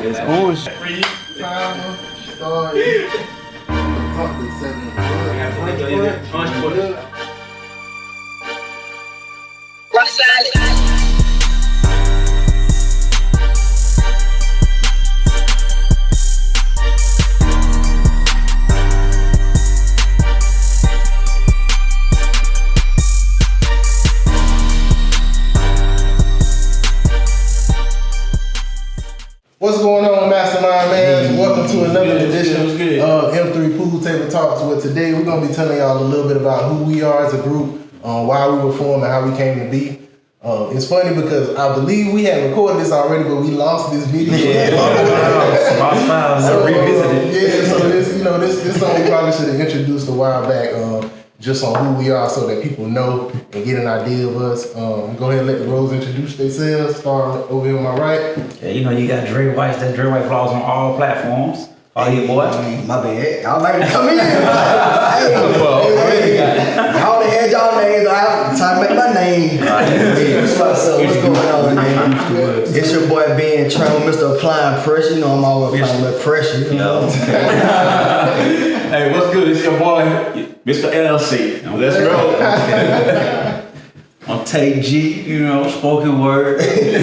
It's bullshit. Timer, start. Something 7. What's going on, Mastermind man? Welcome to another edition of M3 Pool Table Talks. Where today we're gonna be telling y'all a little bit about who we are as a group, why we were formed, and how we came to be. It's funny because I believe we had recorded this already, but we lost this video. Lost files. So Revisited. so this song we probably should have introduced a while back, just on who we are, so that people know and get an idea of us. Go ahead and let the Rose introduce themselves. Start over here on my right. Yeah, you got Dre White. That's Dre White Vlogs on all platforms. Follow your boy. My bad. I was like to come in. I only had y'all names. I have time to make my name. What's going on, man? It's your boy Ben Travel, Mr. Applying Pressure. You know I'm always applying that pressure. You know? Hey, what's good? It's your boy, Mr. LLC. Let's roll. I'm Tay G, spoken word. It's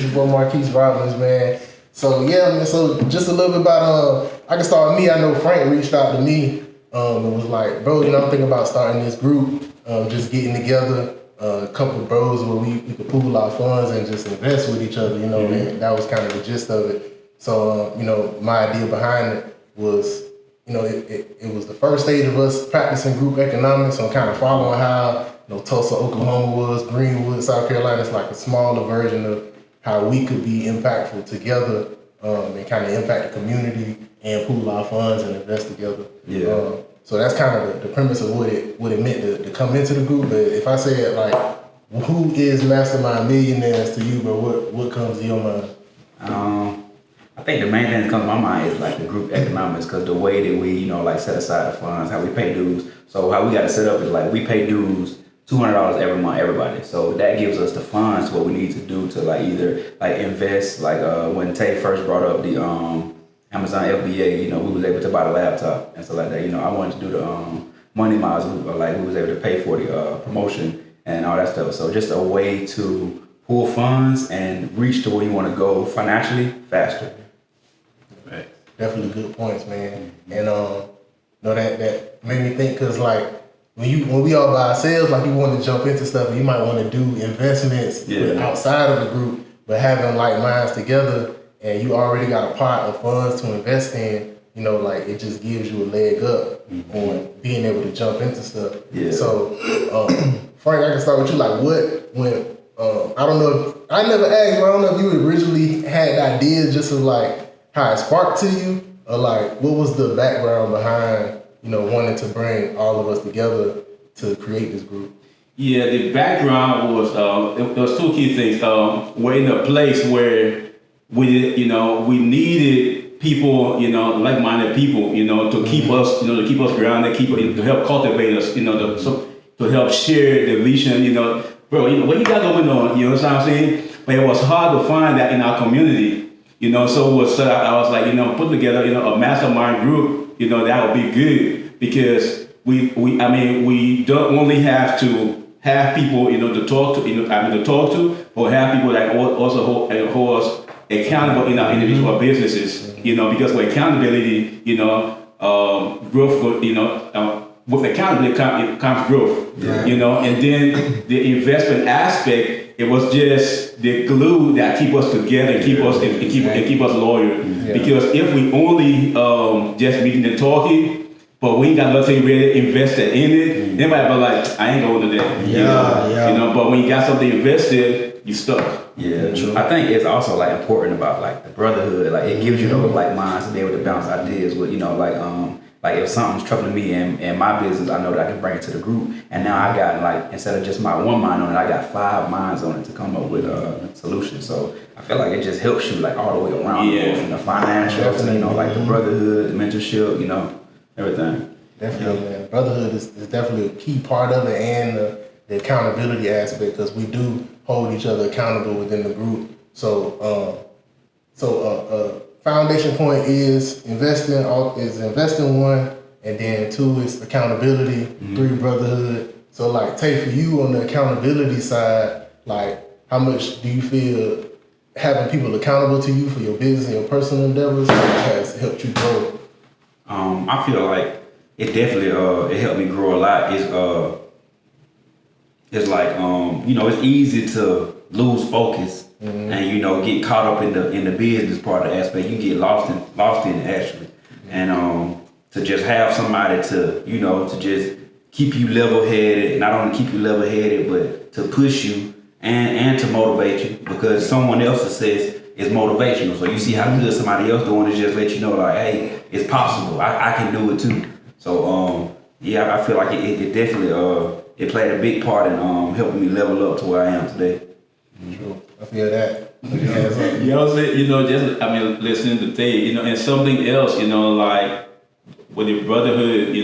your boy Marquise Robbins, man. So yeah, man, so just a little bit about I can start with me. I know Frank reached out to me and was like, bro, I'm thinking about starting this group, just getting together, a couple of bros where we could pool our funds and just invest with each other, and that was kind of the gist of it. So my idea behind it was, it was the first stage of us practicing group economics, so kind of following how Tulsa, Oklahoma was, Greenwood, South Carolina. It's like a smaller version of how we could be impactful together and kind of impact the community and pool our funds and invest together. Yeah. So that's kind of the premise of what it meant to come into the group. But if I said like, who is Mastermind Millionaires to you, bro? What comes to your mind? I think the main thing that comes to my mind is like the group economics, because the way that we, set aside the funds, how we pay dues. So how we got to set up is like we pay dues $200 every month, everybody. So that gives us the funds what we need to do to either invest. When Tay first brought up the Amazon FBA, we was able to buy the laptop and stuff like that. I wanted to do the money miles. We was able to pay for the promotion and all that stuff. So just a way to pool funds and reach to where you want to go financially faster. Right. Definitely good points, man. And that made me think, because when we all by ourselves, you want to jump into stuff, you might want to do investments outside of the group, but having like minds together and you already got a pot of funds to invest in, it just gives you a leg up on being able to jump into stuff. Yeah. So, Frank, I can start with you. I don't know if, I never asked, but I don't know if you originally had ideas just of how it sparked to you, or what was the background behind wanting to bring all of us together to create this group? Yeah, the background was, it was two key things. We're in a place where we needed people, like-minded people, to keep us, grounded, to help cultivate us, to help share the vision, bro, what you got going on, you know what I'm saying? But it was hard to find that in our community, so it was, I was like, put together, a mastermind group, that would be good, because we don't only have to have people, to talk to, but have people that also hold us accountable in our individual businesses, because with accountability, growth, with accountability comes growth, and then the investment aspect, it was just the glue that keep us together and keep us loyal. Yeah. Because if we only just meeting and talking, but we ain't got nothing really invested in it, they might be like, I ain't going to that. But when you got something invested, you stuck. Yeah, true. I think it's also important about the brotherhood. It gives you those minds to be able to bounce ideas with, if something's troubling me in my business, I know that I can bring it to the group. And now I got instead of just my one mind on it, I got 5 minds on it to come up with a solution. So I feel like it just helps you all the way around, from the financial to the brotherhood, the mentorship, everything. Definitely, man. Brotherhood is definitely a key part of it, and the accountability aspect, because we do hold each other accountable within the group. So So foundation point is investing one, and then 2 is accountability, 3 brotherhood. So like, Tay, for you on the accountability side, like how much do you feel having people accountable to you for your business and your personal endeavors has helped you grow? I feel like it definitely it helped me grow a lot. It's like it's easy to lose focus and get caught up in the business part of the aspect. You get lost in it actually, and to just have somebody to to just keep you level headed, not only keep you level headed, but to push you and to motivate you, because someone else's success is motivational. So you see how good somebody else doing, is just let you know like, hey, it's possible. I can do it too. So I feel like it definitely it played a big part in helping me level up to where I am today. True. I feel that. Listening to Tay, and something else, like with the brotherhood,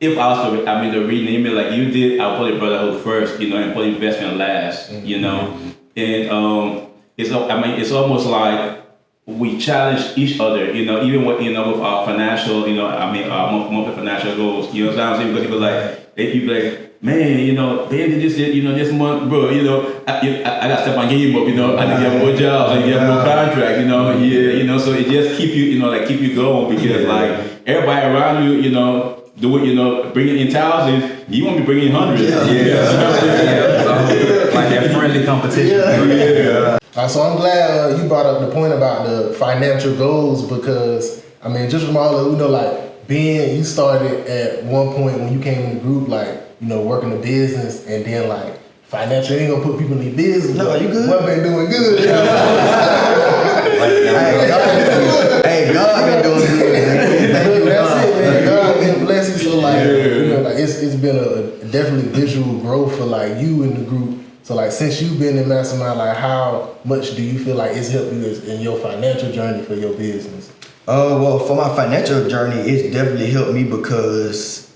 if I was to rename it like you did, I'll put the brotherhood first, and put investment last, and it's almost like we challenge each other, even with our financial, our monthly financial goals, you know what I'm saying? Because people you be like, man, they did this, this month, bro, I got to step my game up, I need to get more jobs, I need to get more contracts, so it just keep you, keep you going, because everybody around you, do it, bringing in thousands, you won't be bringing in hundreds. Like that friendly competition. So I'm glad you brought up the point about the financial goals, because just from all of being, you started at one point when you came in the group, working the business, and then financial ain't gonna put people in the business. No, you good? What been doing good? Hey, God been doing good. Thank you, that's it, man. God been blessing. So it's been a definitely visual growth for you in the group. So since you've been in Mastermind, how much do you feel like it's helped you in your financial journey for your business? Well, for my financial journey, it's definitely helped me because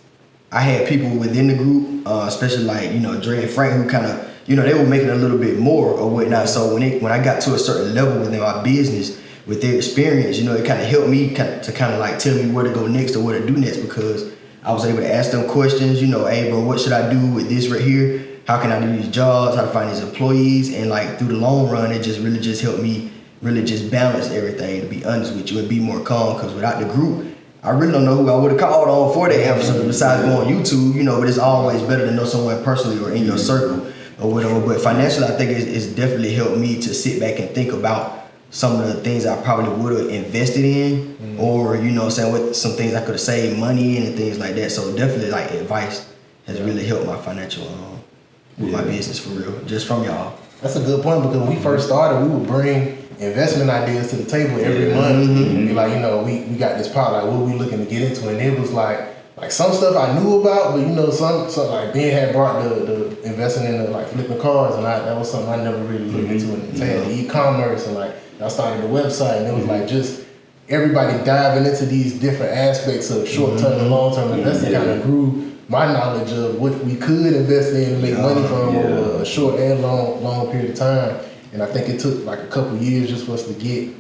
I had people within the group, especially Dre and Frank, who kind of, they were making a little bit more or whatnot. So when I got to a certain level within my business, with their experience, it kind of helped me to tell me where to go next or what to do next, because I was able to ask them questions, hey bro, what should I do with this right here? How can I do these jobs? How to find these employees? And through the long run, it just really just helped me really just balance everything, to be honest with you, and be more calm, because without the group, I really don't know who I would have called on for that episode besides going on YouTube, but it's always better to know someone personally or in your circle or whatever. But financially, I think it's definitely helped me to sit back and think about some of the things I probably would have invested in, or with some things I could have saved money in and things like that. So definitely advice has really helped my financial with my business, for real, just from y'all. That's a good point, because when we first started, we would bring investment ideas to the table every month. Be we got this pot, what are we looking to get into? And it was some stuff I knew about, but some Ben had brought the investing in the flipping cars, and that was something I never really looked into. And the e-commerce, and I started the website, and it was just everybody diving into these different aspects of short-term and long-term investing kind of grew my knowledge of what we could invest in and make money from over a short and long period of time. And I think it took a couple years just for us to get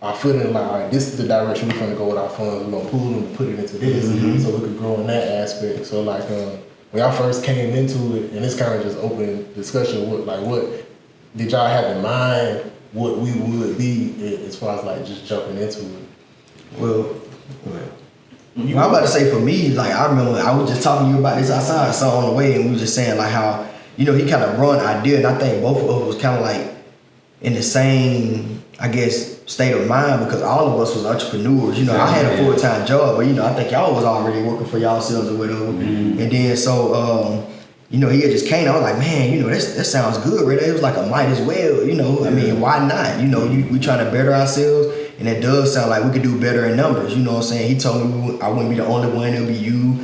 our foot in all right, this is the direction we're going to go with our funds. We're going to pool them and put it into this, so we could grow in that aspect. So when y'all first came into it, and this kind of just open discussion, what did y'all have in mind what we would be as far as just jumping into it? Well, I'm about to say for me, I remember I was just talking to you about this outside, I saw on the way, and we were just saying how, he kind of run idea, and I think both of us was kind of in the same, I guess, state of mind, because all of us was entrepreneurs. I had a full-time job, but I think y'all was already working for y'allselves or whatever. And then so he had just came. I was like, man, that sounds good, right? It was a might as well, why not? We trying to better ourselves, and it does sound like we could do better in numbers. You know what I'm saying? He told me I wouldn't be the only one. It'll be you,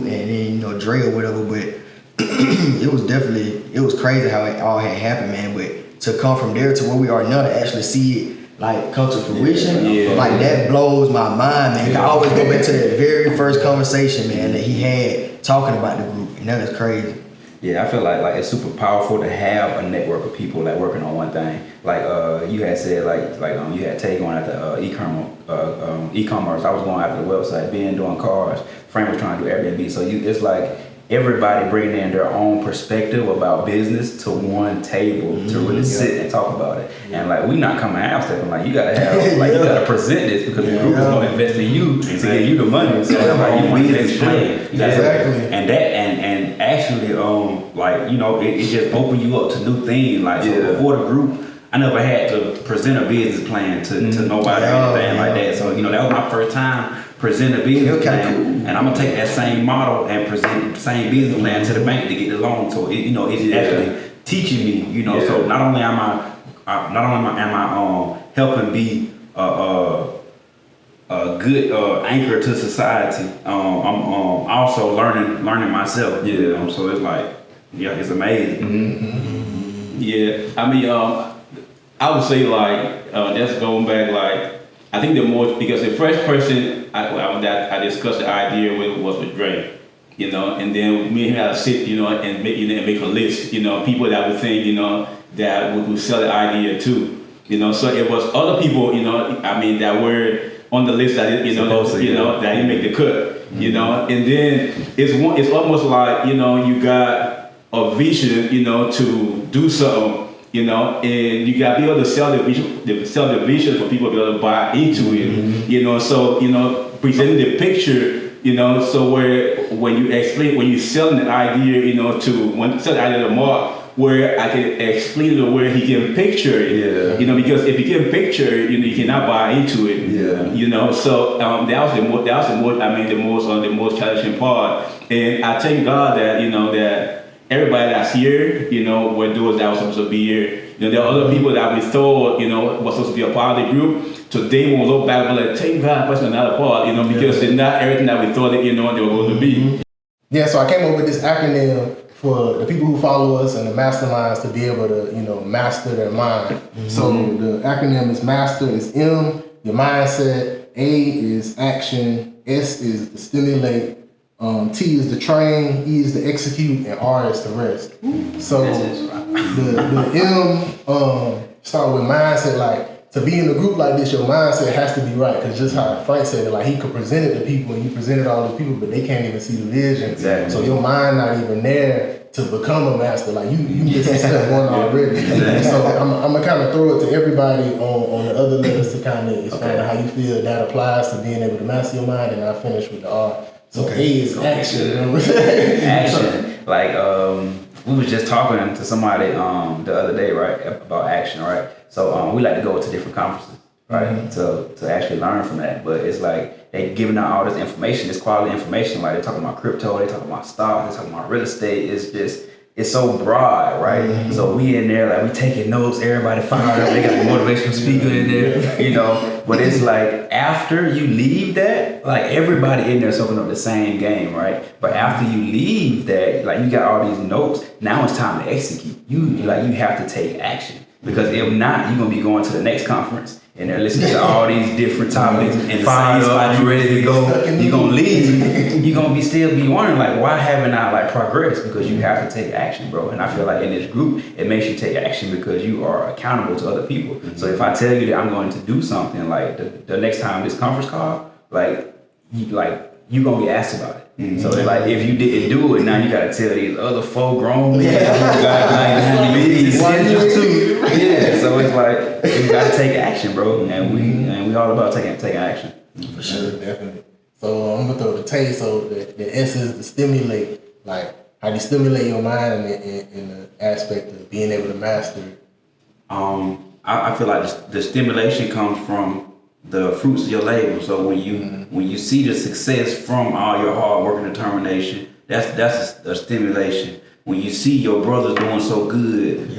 and then Dre or whatever. But it was crazy how it all had happened, man. But to come from there to where we are now, to actually see it come to fruition, that blows my mind, man. I always go back to that very first conversation, man, that he had talking about the group, and that is crazy. Yeah, I feel like it's super powerful to have a network of people like working on one thing. Like you had said, you had Tay going after e-commerce. I was going after the website. Ben doing cars. Frank was trying to do Airbnb. So it's like everybody bringing in their own perspective about business to one table to really sit and talk about it. And like we not coming half stepping. Like you gotta have you gotta present this because the group is gonna invest in you to give you the money. So like you want to explain. Exactly. And that and actually it just opened you up to new things. Like so before the group, I never had to present a business plan to nobody or anything like that. So that was my first time present a business plan, and I'm gonna take that same model and present the same business plan to the bank to get the loan. So it's actually teaching me. So not only am I helping be a good anchor to society, I'm also learning myself. So it's like it's amazing. Mm-hmm. Yeah, I mean I would say that's going back I think the more, because the first person I discussed the idea with was with Dre, and then me and him had to sit, and make a list, people that would think, that would sell the idea too, so it was other people, that were on the list that, that didn't make the cut, and then it's almost like, you got a vision, to do something, and you gotta be able to sell the vision for people to be able to buy into it. So presenting the picture, so where when you're selling the idea, when selling the idea to Mark, where I can explain to where he can picture it, because if you can picture it, you cannot buy into it, So the most challenging part, and I thank God that that everybody that's here, were those that were supposed to be here. There are other people that we thought, was supposed to be a part of the group. Today when we look back, we're like, thank God that's another part, because they're not everything that we thought that, they were going to be. Yeah, so I came up with this acronym for the people who follow us and the masterminds to be able to, master their mind. So the acronym is MASTER, is M, your mindset, A is action, S is to stimulate, T is to train, E is to execute, and R is to rest. So the M start with mindset. Like to be in a group like this, your mindset has to be right. Because just how Frank said it, like he could present it to people, and you presented all these people, but they can't even see the vision. Exactly. So your mind not even there to become a master. Like you missing step one already. So I'm gonna kind of throw it to everybody on the other levels to kind of explain how you feel that applies to being able to master your mind, and I'll finish with the R. So A is action. Action. Like we was just talking to somebody the other day, right, about action, right? So we like to go to different conferences, right, to actually learn from that. But it's like they giving out all this information, this quality information. Like they're talking about crypto, they talking about stocks, they talking about real estate. It's so broad, right? So we in there, like we taking notes, everybody fired up, they got a motivational speaker in there, But it's like after you leave that, like everybody in there soaking up the same game, right? But after you leave that, like you got all these notes, now it's time to execute. You have to take action. Because if not, you're gonna be going to the next conference and they're listening to all these different topics and fired up, you ready to go, you're gonna leave, you're gonna still be wondering like, why haven't I like progressed? Because you have to take action, bro. And I feel like in this group, it makes you take action because you are accountable to other people. So if I tell you that I'm going to do something, like the next time this conference call, you're gonna be asked about it. So like if you didn't do it, now you gotta tell these other 4 grown men who got like too. Yeah, so it's like you gotta take action, bro, and we all about taking action. For sure, definitely. So I'm gonna throw the Tay. So the S is to stimulate. Like how do you stimulate your mind in the aspect of being able to master it? I feel like the stimulation comes from the fruits of your labor. So when you see the success from all your hard work and determination, that's a stimulation. When you see your brothers doing so good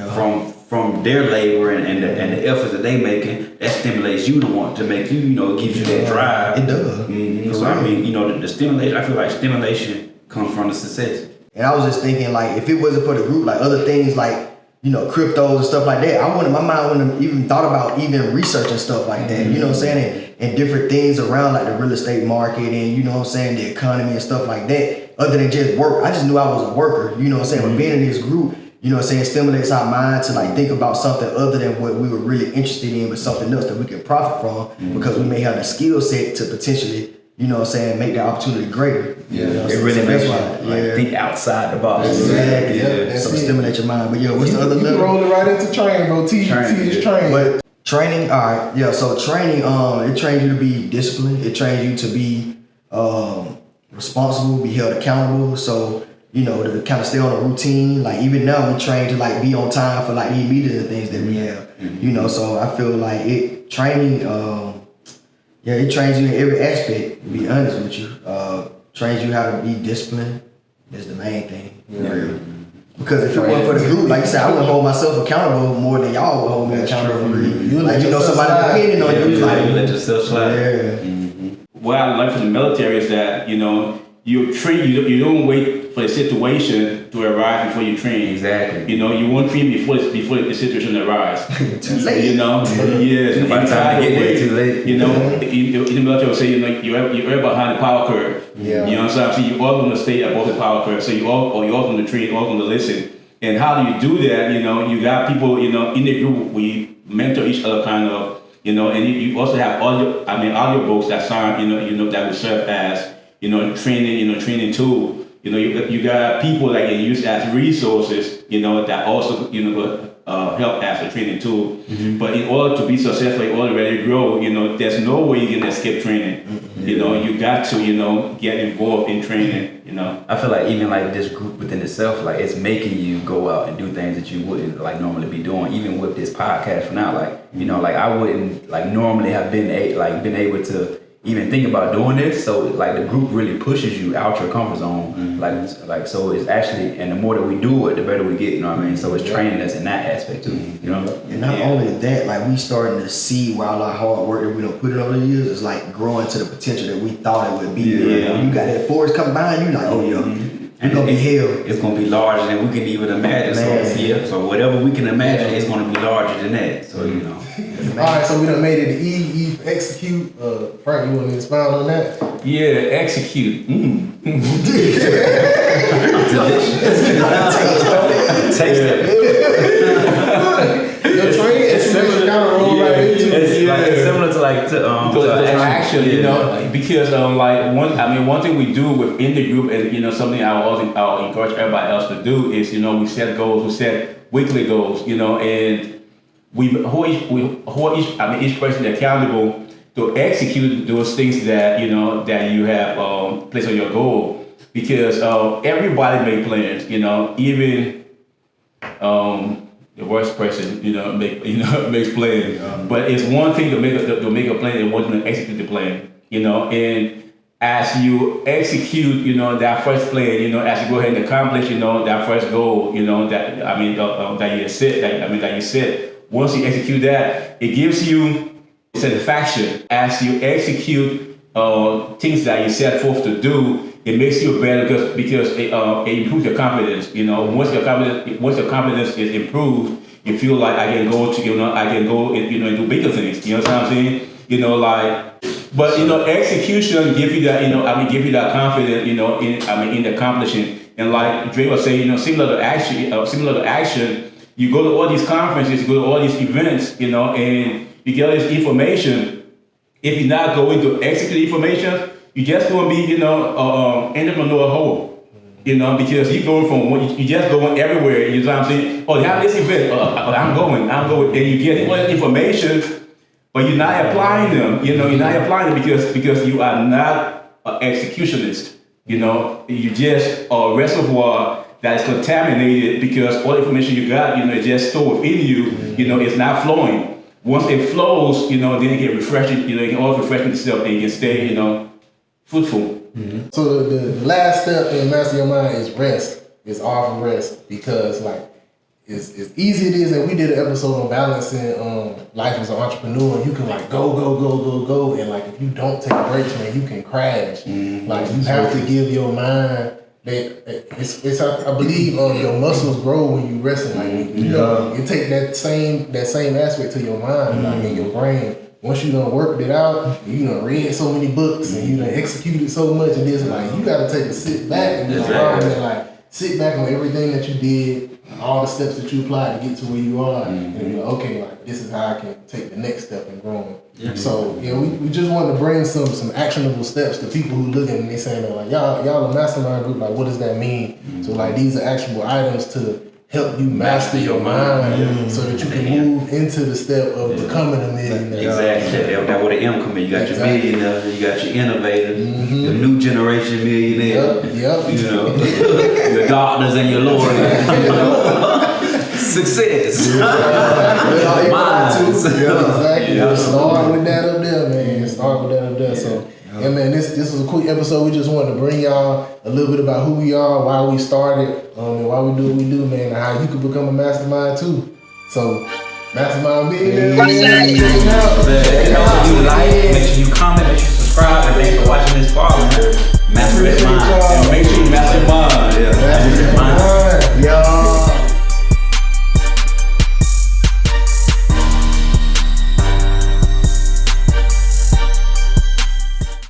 from their labor and the effort that they making, that stimulates you to want to make you, gives you that drive. It does. Mm-hmm. So I mean, the stimulation, I feel like stimulation comes from the success. And I was just thinking, like, if it wasn't for the group, like other things like, cryptos and stuff like that, my mind wouldn't have even thought about even researching stuff like that, you know what I'm saying? And different things around like the real estate market and, the economy and stuff like that. other than just work. I just knew I was a worker, you know what I'm saying? But being in this group, you know what I'm saying, stimulates our mind to like think about something other than what we were really interested in, but something else that we can profit from because we may have the skill set to potentially, you know what I'm saying, make that opportunity greater. Yeah, you know it really makes you like think outside the box. Exactly. Yeah. So stimulate your mind. But what's the other level? You roll it right into training, bro. Teach training. But training, all right, yeah. So training, it trains you to be disciplined. It trains you to be responsible, be held accountable. So you know, to kind of stay on a routine. Like even now, we train to like be on time for like these meetings and things that we have. You know, so I feel like it training. It trains you in every aspect. To be honest with you, trains you how to be disciplined. Is the main thing. Yeah. Because if it wasn't for the group, like you said, I wouldn't hold myself accountable more than y'all would hold me accountable for me. Like you know, somebody depending on you. Like you let yourself slide. Yeah. What I learned from the military is that you train. You don't wait for the situation to arise before you train. Exactly. You won't train before the situation arrives. Too late. Yes. By the time you get there, too late. In the military, will say you're behind the power curve. Yeah. You know what I'm saying? So you all going to stay above the power curve. So you all going to train, all going to listen. And how do you do that? You got people. In the group, we mentor each other, kind of. And you also have audio books that sound, that will serve as, training tool. You got people that can use as resources, that also, help as a training tool. Mm-hmm. But in order to be successful, in order to really grow, there's no way you can escape training. Mm-hmm. You got to, get involved in training, I feel like even like this group within itself, like it's making you go out and do things that you wouldn't like normally be doing. Even with this podcast for now, like, like I wouldn't like normally have been able to even think about doing this. So like the group really pushes you out your comfort zone. Mm-hmm. Like so it's actually, and the more that we do it, the better we get, you know what I mean? So it's training us in that aspect too, And not only that, like we starting to see where all our hard work that we don't put in over the years is like growing to the potential that we thought it would be. Yeah. When you got that forest come behind you, like, oh yeah. And gonna be hell. It's gonna be larger than we can even imagine. So whatever we can imagine, it's gonna be larger than that. So Alright, so we done made it to Eve, execute. Frank, you want to expound on that? Yeah, execute. delicious. Taste it. Your training is similar kind of roll right into it. It's similar to action, because one thing we do within the group, and something I'll encourage everybody else to do is we set goals, we set weekly goals, and we hold each person accountable to execute those things that that you have placed on your goal, because everybody make plans, even the worst person, makes plans. But it's one thing to make a plan and one thing to execute the plan, and as you execute, that first plan, as you go ahead and accomplish, that first goal, that you set. Once you execute that, it gives you satisfaction. As you execute things that you set forth to do, it makes you better because it improves your confidence. Once your confidence is improved, you feel like I can go and do bigger things. You know what I'm saying? But execution give you that give you that confidence. In accomplishing. And like Dre was saying, similar to action. You go to all these conferences, you go to all these events, and you get all this information. If you're not going to execute information, you're just going to be, entrepreneur hole, because you're just going everywhere. You know what I'm saying? Oh, they have this event. I'm going. And you get all this information, but you're not applying them. You're not applying them because you are not an executionist. You just a reservoir that is contaminated because all the information you got, is just stored within you. It's not flowing. Once it flows, then it get refreshing. You can always refresh itself and you can stay, fruitful. Mm-hmm. So the last step in Master Your Mind is rest. It's often rest, because like as easy it is, and we did an episode on balancing life as an entrepreneur. You can like go, and like if you don't take breaks, man, you can crash. Mm-hmm. Like you have to give your mind. I believe your muscles grow when you resting. Like it take that same aspect to your mind, like in your brain, once you done worked it out, you done read so many books and you done executed so much, and it's like you got to take a sit back and sit back on everything that you did, all the steps that you applied to get to where you are, and be like, okay, like this is how I can take the next step in growing. So we just wanted to bring some actionable steps to people who looking and they saying that like y'all a mastermind group, like what does that mean? So like these are actionable items to help you master your mind so that you can move into the step of becoming a millionaire. Exactly. That's where the M come in. You got your millionaire, you got your innovator, your new generation millionaire. Yep. You know, your doctors and your lawyers. You know. Success. Minds. Exactly. Start with that up there, man. So yeah, man, this was a quick episode. We just wanted to bring y'all a little bit about who we are, why we started, and why we do what we do, man, and how you can become a mastermind too. So, Mastermind Millionaires. Make sure you like, make sure you comment, make sure you subscribe, and thanks for watching this far, man. Master Mind. And make sure you master mind. Master Mind.